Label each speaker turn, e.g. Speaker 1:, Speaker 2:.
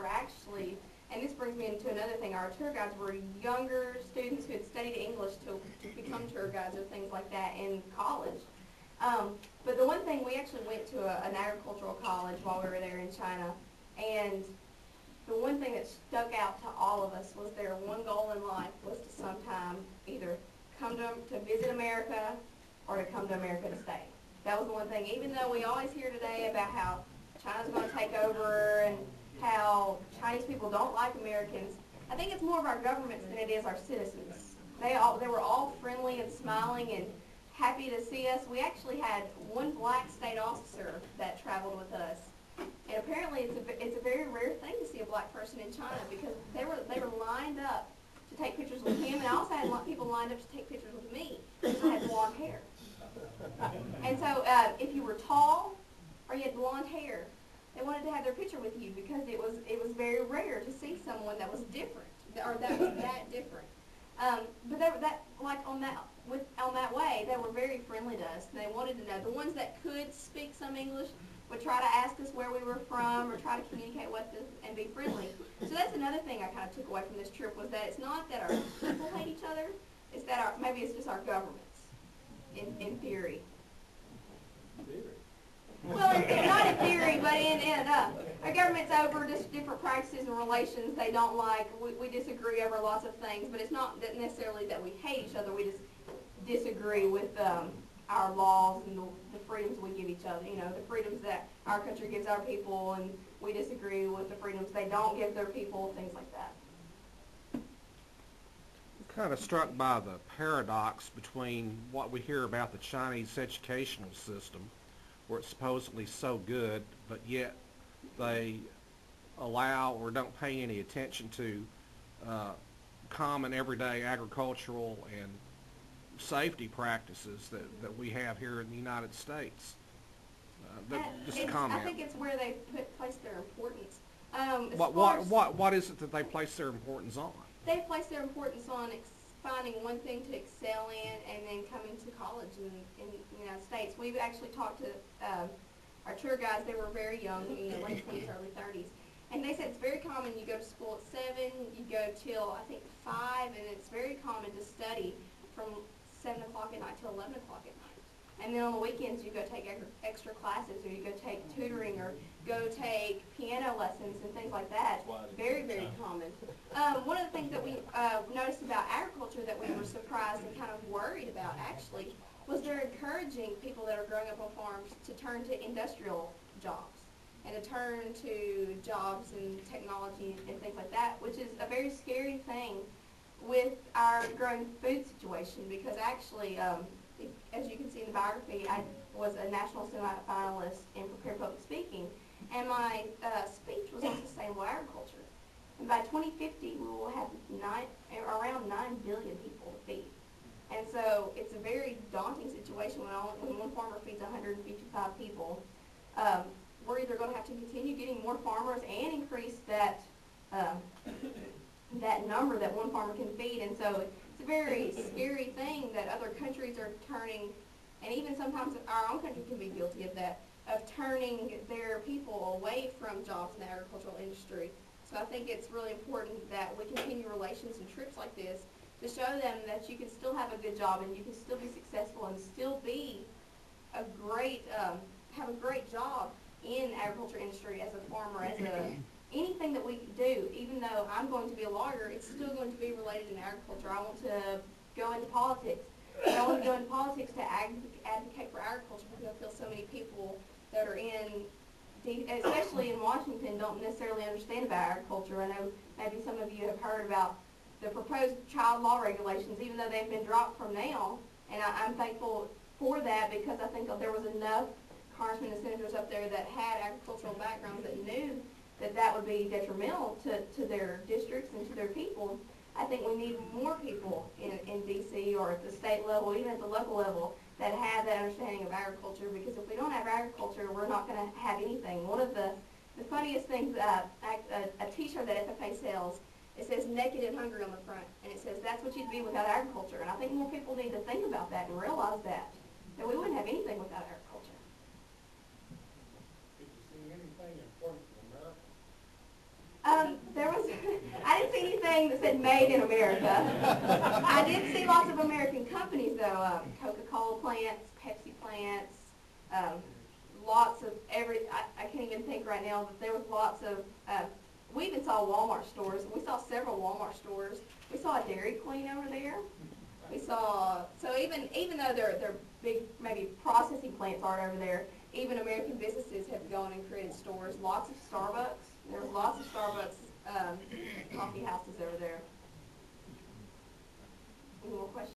Speaker 1: actually, and this brings me into another thing, our tour guides were younger students who had studied English to become tour guides or things like that in college. But the one thing, we actually went to an agricultural college while we were there in China, and the one thing that stuck out to all of us was their one goal in life was to sometime either come to visit America or to come to America to stay. That was the one thing. Even though we always hear today about how China's going to take over and how Chinese people don't like Americans, I think it's more of our governments than it is our citizens. They were all friendly and smiling and happy to see us. We actually had one black state officer that traveled with us. And apparently it's a very rare thing to see a black person in China because they were lined up to take pictures with him, and I also had people lined up to take pictures with me because I had blonde hair. And so if you were tall or you had blonde hair, they wanted to have their picture with you because it was very rare to see someone that was different or that was that different. But on that way, they were very friendly to us. They wanted to know. The ones that could speak some English would try to ask us where we were from or try to communicate with us and be friendly. So that's another thing I kind of took away from this trip was that it's not that our people hate each other, it's that maybe it's just our governments, in theory. Well, not in theory, but in our government's over just different practices and relations they don't like. We disagree over lots of things, but it's not that necessarily that we hate each other. We just disagree with our laws and the freedoms we give each other. You know, the freedoms that our country gives our people, and we disagree with the freedoms they don't give their people, things like that.
Speaker 2: I'm kind of struck by the paradox between what we hear about the Chinese educational system, where it's supposedly so good, but yet they allow or don't pay any attention to common everyday agricultural and safety practices that we have here in the United States. Just a comment.
Speaker 1: I think it's where they place their importance.
Speaker 2: What is it that they place their importance on?
Speaker 1: They place their importance on finding one thing to excel in and then coming to college in the United States. We've actually talked to our tour guides. They were very young, late 20s, early 30s. And they said it's very common. You go to school at 7, you go till, I think, 5, and it's very common to study from 7 o'clock at night till 11 o'clock at night. And then on the weekends, you go take extra classes, or you go take tutoring, or go take piano lessons and things like that. Very, very common. One of the things that we noticed about agriculture that we were surprised and kind of worried about, actually, was they're encouraging people that are growing up on farms to turn to industrial jobs and to turn to jobs in technology and things like that, which is a very scary thing with our growing food situation, because actually, as you can see in the biography, I was a national semi-finalist in prepared public speaking, and my speech was on sustainable agriculture. And by 2050, we will have around 9 billion people to feed. And so it's a very daunting situation when one farmer feeds 155 people. We're either going to have to continue getting more farmers and increase that number that one farmer can feed. And so it's a very scary thing that other countries are turning, and even sometimes our own country can be guilty of that, of turning their people away from jobs in the agricultural industry. So I think it's really important that we continue relations and trips like this to show them that you can still have a good job and you can still be successful and still be a great, have a great job in the agriculture industry as a farmer, as anything that we do. Even though I'm going to be a lawyer, it's still going to be related in agriculture. I want to go into politics. I want to go into politics to advocate for agriculture, because I feel so many people that are especially in Washington, don't necessarily understand about agriculture. I know maybe some of you have heard about the proposed child law regulations, even though they've been dropped from now. And I'm thankful for that, because I think there was enough congressmen and senators up there that had agricultural backgrounds that knew that would be detrimental to their districts and to their people. I think we need more people in D.C. or at the state level, even at the local level, that have that understanding of agriculture, because if we don't have agriculture, we're not going to have anything. One of the funniest things, a t-shirt that FFA sells, it says "naked and hungry" on the front, and it says that's what you'd be without agriculture. And I think more people need to think about that and realize that we wouldn't have anything without agriculture.
Speaker 3: Did you see anything important from
Speaker 1: thing that said "Made in America." I did see lots of American companies though. Coca-Cola plants, Pepsi plants, lots of I can't even think right now, but there was lots of. We even saw Walmart stores. We saw several Walmart stores. We saw a Dairy Queen over there. We saw, so even though they're big, maybe processing plants aren't over there, even American businesses have gone and created stores. Lots of Starbucks. There was lots of Starbucks coffee houses over there. Any more questions?